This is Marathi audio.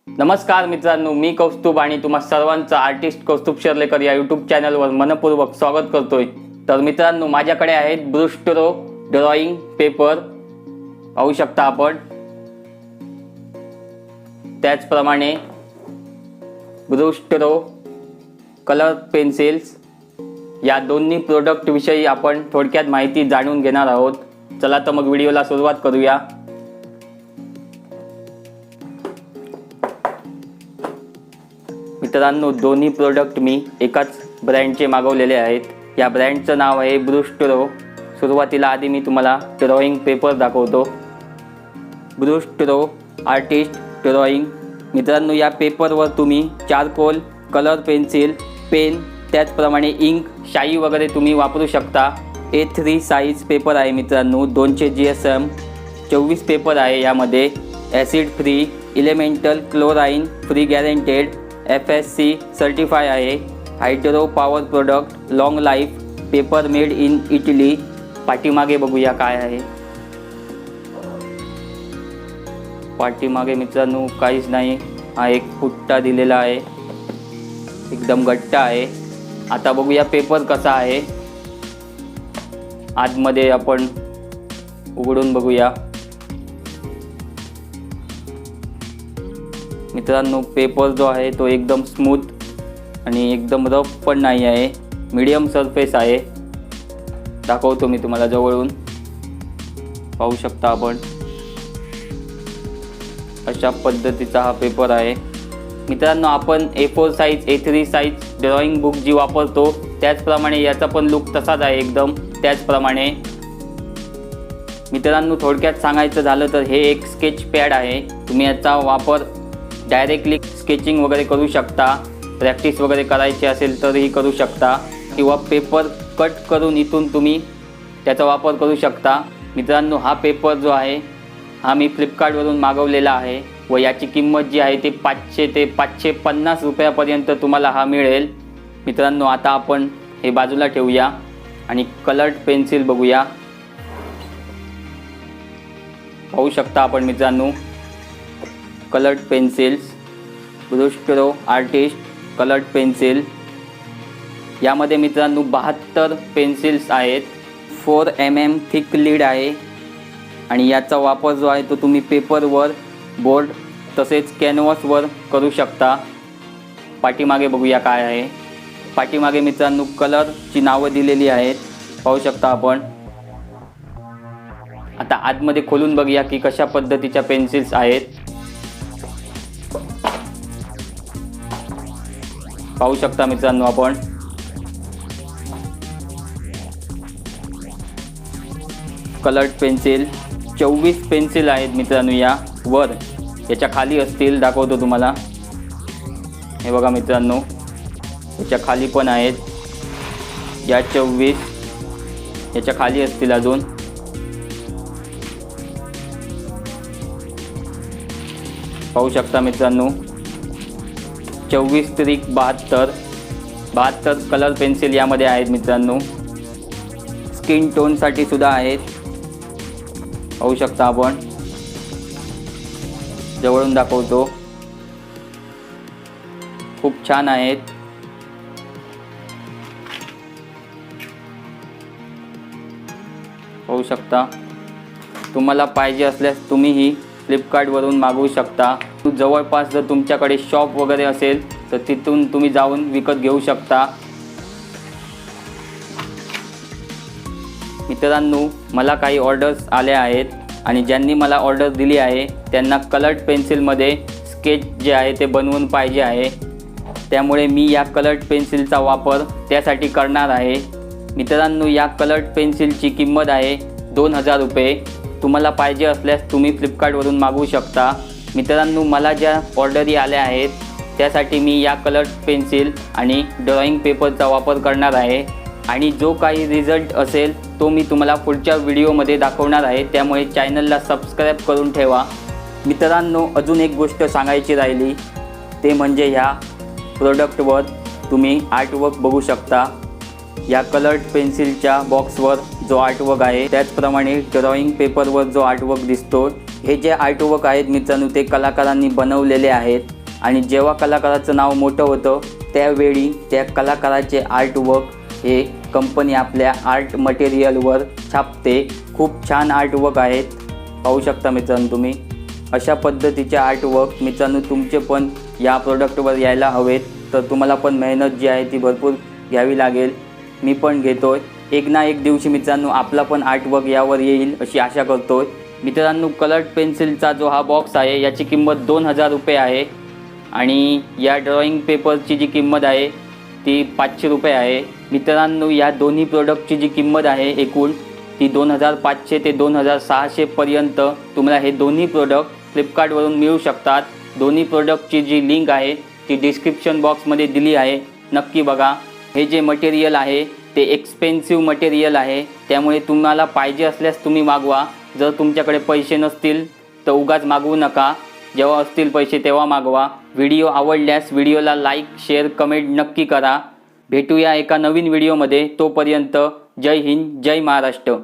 नमस्कार मित्रांनो, मी कौस्तुभ आणि तुम्हा सर्वांचं आर्टिस्ट कौस्तुभ शर्लेकर या यूट्यूब चॅनलवर मनपूर्वक स्वागत करतोय। तर मित्रांनो, माझ्याकडे आहेत ब्रुस्टरो ड्रॉइंग पेपर, पाहू शकता आपण। त्याचप्रमाणे ब्रुस्टरो कलर पेन्सिल्स या दोन्ही प्रोडक्ट विषयी आपण थोडक्यात माहिती जाणून घेणार आहोत। चला तर मग व्हिडिओला सुरुवात करूया। मित्रांनो, दोन्ही प्रोडक्ट मी एकाच ब्रँडचे मागवलेले आहेत। या ब्रँडचं नाव आहे ब्रुस्टरो। सुरुवातीला आधी मी तुम्हाला ड्रॉइंग पेपर दाखवतो। ब्रुस्टरो आर्टिस्ट ड्रॉइंग। मित्रांनो, या पेपरवर तुम्ही चारकोल, कलर पेन्सिल, पेन, त्याचप्रमाणे इंक, शाई वगैरे तुम्ही वापरू शकता। A3 साइज पेपर आहे मित्रांनो, 200 GSM 24 पेपर आहे। यामध्ये acid free, elemental, chlorine free guaranteed, FSC certify आहे, hydro power product, long life, paper made in Italy. पाठीमागे बघूया काय आहे। पाठीमागे मित्रांनो काहीच नाही, हा एक पुट्टा दिलेला आहे, एकदम घट्ट आहे। आता बघूया पेपर कसा आहे। आतमध्ये आपण उघडून बघूया। मित्रांनो, पेपर जो आहे तो एकदम स्मूथ आणि एकदम रफ पण नाही आहे, मीडियम सरफेस आहे। दाखवतो मी तुम्हाला जवळून, पाहू शकता आपण। अशा पद्धतीचा हा पेपर आहे मित्रांनो। आपण A4 size, A3 size drawing book जी वापरतो त्याचप्रमाणे याचा पण लुक तसाच आहे एकदम त्याचप्रमाणे। मित्रांनो, थोडक्यात सांगायचं झालं तर हे एक स्केच पॅड आहे। तुम्ही याचा वापर डायरेक्टली स्केचिंग वगैरे करू शकता, प्रॅक्टिस वगैरे करायची असेल तरीही करू शकता, किंवा पेपर कट करून इथून तुम्ही त्याचा वापर करू शकता। मित्रांनो, हा पेपर जो आहे हा मी फ्लिपकार्टवरून मागवलेला आहे व याची किंमत जी आहे ती 500 ते 550 रुपयापर्यंत तुम्हाला हा मिळेल। मित्रांनो, आता आपण हे बाजूला ठेवूया आणि कलर्ड पेन्सिल बघूया। पाहू शकता आपण मित्रांनो, coloured pencils, Brustro artist coloured pencil. यामध्ये मित्रांनो 72 पेन्सिल्स आहेत। 4 mm थिक लीड आहे आणि याचा वापर जो आहे तो तुम्ही पेपरवर, बोर्ड तसेच कॅनव्हासवर करू शकता। पाठीमागे बघूया काय आहे। पाठीमागे मित्रांनो कलरची नावं दिलेली आहेत, पाहू शकता आपण। आता आतमध्ये खोलून बघूया की कशा पद्धतीच्या पेन्सिल्स आहेत। पाहू शकता मित्रांनो आपण। कलर्ड पेन्सिल 24 पेन्सिल आहेत मित्रांनो। या वर याच्या खाली असतील, दाखवतो तुम्हाला। हे बघा मित्रांनो, याच्या खाली पण आहेत या 24, याच्या खाली असतील अजून। पाहू शकता मित्रांनो, 24 त्रिक 72 कलर पेन्सिल यामध्ये आहेत मित्रांनो। स्किन टोनसाठी सुद्धा आहेत, पाहू शकता आपण। जवळून दाखवतो, खूप छान आहेत। पाहू शकता। तुम्हाला पाहिजे असल्यास तुम्हीही फ्लिपकार्टवरून मागवू शकता। जवळपास जर तुमच्याकडे शॉप वगैरे असेल तर तिथून तुम्ही जाऊन विकत घेऊ शकता। मित्रांनो, मला काही ऑर्डर्स आल्या आहेत आणि ज्यांनी मला ऑर्डर दिली आहे त्यांना कलर्ड पेन्सिलमध्ये स्केच जे आहे ते बनवून पाहिजे आहे। त्यामुळे मी या कलर्ड पेन्सिलचा वापर त्यासाठी करणार आहे। मित्रांनो, या कलर्ड पेन्सिलची किंमत आहे 2000 रुपये। तुम्हाला पाहिजे असल्यास तुम्ही फ्लिपकार्टवरून मागवू शकता। मित्रांनो, मला ज्या ऑर्डरी आल्या आहेत त्यासाठी मी या कलर्ड पेन्सिल आणि ड्रॉइंग पेपरचा वापर करणार आहे आणि जो काही रिझल्ट असेल तो मी तुम्हाला पुढच्या व्हिडिओमध्ये दाखवणार आहे। त्यामुळे चॅनलला सबस्क्राईब करून ठेवा। मित्रांनो, अजून एक गोष्ट सांगायची राहिली ते म्हणजे ह्या प्रोडक्टवर तुम्ही आर्टवर्क बघू शकता। या कलर्ड पेन्सिलच्या बॉक्सवर जो आर्टवर्क आहे त्याचप्रमाणे ड्रॉइंग पेपरवर जो आर्टवर्क दिसतो, हे जे आर्टवर्क आहेत मित्रांनो ते कलाकारांनी बनवलेले आहेत आणि जेव्हा कलाकाराचं नाव मोठं होतं त्यावेळी त्या कलाकाराचे आर्टवर्क हे कंपनी आपल्या आर्ट मटेरियलवर छापते। खूप छान आर्टवर्क आहेत, पाहू शकता मित्रांनो तुम्ही। अशा पद्धतीचे आर्टवर्क मित्रांनो तुमचे पण या प्रोडक्टवर यायला हवेत, तर तुम्हाला पण मेहनत जी आहे ती भरपूर घ्यावी लागेल। मी पण घेतोय, एक ना एक दिवशी मित्रांनो आपला पण आर्टवर्क यावर येईल अशी आशा करतोय। मित्रांनो कलर्ड पेन्सिलचा जो हा बॉक्स आहे याची किंमत 2000 रुपये आहे आणि या ड्रॉइंग पेपरची जी किंमत आहे ती 500 रुपये आहे। मित्रांनो या दोन्ही प्रोडक्टची जी किंमत आहे एकूण ती 2500 ते 2600 पर्यंत तुम्हाला हे दोन्ही प्रोडक्ट फ्लिपकार्टवरून मिळू शकतात। दोन्ही प्रोडक्टची जी लिंक आहे ती डिस्क्रिप्शन बॉक्समध्ये दिली आहे, नक्की बघा। हे जे मटेरियल आहे ते एक्सपेन्सिव्ह मटेरियल आहे, त्यामुळे तुम्हाला पाहिजे असल्यास तुम्ही मागवा। जर तुमच्याकडे पैसे नसतील तर उगाच मागवू नका, जेव्हा असतील पैसे तेव्हा मागवा। व्हिडिओ आवडल्यास व्हिडिओला लाईक, शेअर, कमेंट नक्की करा। भेटूया एका नवीन व्हिडिओमध्ये, तोपर्यंत जय हिंद, जय महाराष्ट्र।